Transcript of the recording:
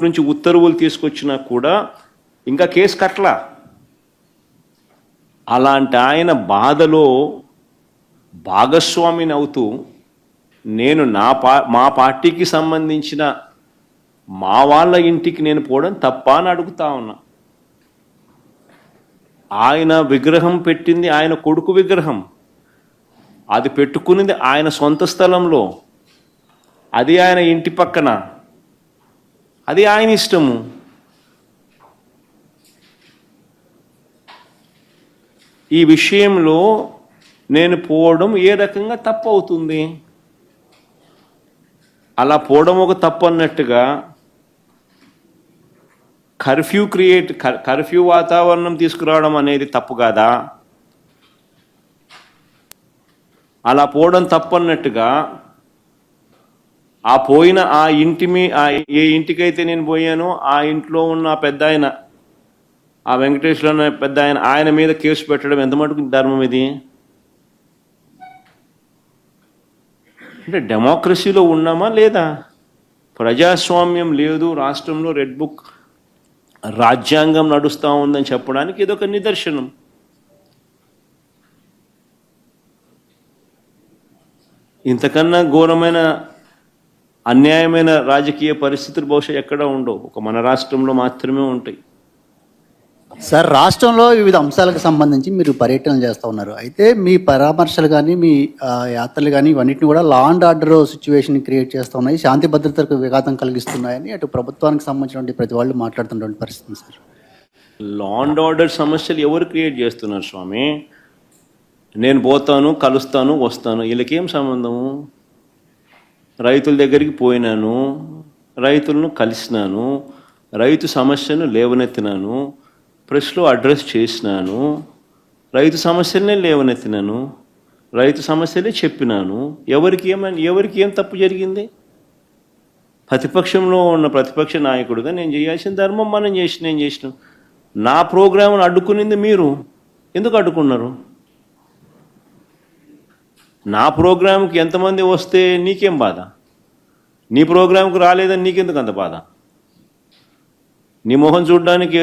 నుంచి ఉత్తర్వులు తీసుకొచ్చినా కూడా ఇంకా కేసు కట్టలా. అలాంటి ఆయన బాధలో భాగస్వామిని అవుతూ నేను మా పార్టీకి సంబంధించిన మా వాళ్ళ ఇంటికి నేను పోవడం తప్ప అని అడుగుతా ఉన్నా. ఆయన విగ్రహం పెట్టింది ఆయన కొడుకు విగ్రహం, అది పెట్టుకునింది ఆయన సొంత స్థలంలో, అది ఆయన ఇంటి పక్కన, అది ఆయన ఇష్టము. ఈ విషయంలో నేను పోవడం ఏ రకంగా తప్పు అవుతుంది? అలా పోవడం ఒక తప్పు అన్నట్టుగా కర్ఫ్యూ వాతావరణం తీసుకురావడం అనేది తప్పు కాదా? అలా పోవడం తప్పు అన్నట్టుగా ఆ పోయిన ఆ ఏ ఇంటికైతే నేను పోయానో ఆ ఇంట్లో ఉన్న పెద్ద ఆయన, ఆ వెంకటేశ్వర పెద్ద ఆయన మీద కేసు పెట్టడం ఎంత మటుకు ధర్మం ఇది? అంటే డెమోక్రసీలో ఉన్నామా లేదా? ప్రజాస్వామ్యం లేదు రాష్ట్రంలో, రెడ్ బుక్ రాజ్యాంగం నడుస్తూ ఉందని చెప్పడానికి ఇదొక నిదర్శనం. ఇంతకన్నా ఘోరమైన అన్యాయమైన రాజకీయ పరిస్థితులు బహుశా ఎక్కడ ఉండవు, ఒక మన రాష్ట్రంలో మాత్రమే ఉంటాయి. సార్, రాష్ట్రంలో వివిధ అంశాలకు సంబంధించి మీరు పర్యటనలు చేస్తూ ఉన్నారు. అయితే మీ పరామర్శలు కానీ మీ యాత్రలు కానీ ఇవన్నిటిని కూడా law and order situation create చేస్తూ ఉన్నాయి, శాంతి భద్రతలకు విఘాతం కలిగిస్తున్నాయని అటు ప్రభుత్వానికి సంబంధించినటువంటి ప్రతి వాళ్ళు మాట్లాడుతున్నటువంటి పరిస్థితి సార్. లా అండ్ ఆర్డర్ సమస్యలు ఎవరు క్రియేట్ చేస్తున్నారు స్వామి? నేను పోతాను, కలుస్తాను, వస్తాను, వీళ్ళకేం సంబంధము? రైతుల దగ్గరికి పోయినాను, రైతులను కలిసినాను, రైతు సమస్యను లేవనెత్తినాను, ప్రెస్లో అడ్రస్ చేసినాను, రైతు సమస్యలనే లేవనెత్తినాను, రైతు సమస్యలే చెప్పినాను. ఎవరికి ఏం తప్పు జరిగింది? ప్రతిపక్షంలో ఉన్న ప్రతిపక్ష నాయకుడిగా నేను చేయాల్సిన ధర్మం నేను చేసినాం. నా ప్రోగ్రాంను అడ్డుకునింది మీరు. ఎందుకు అడ్డుకున్నారు? నా ప్రోగ్రాంకి ఎంతమంది వస్తే నీకేం బాధ? నీ ప్రోగ్రాంకు రాలేదని నీకెందుకు అంత బాధ? నీ మొహం చూడడానికి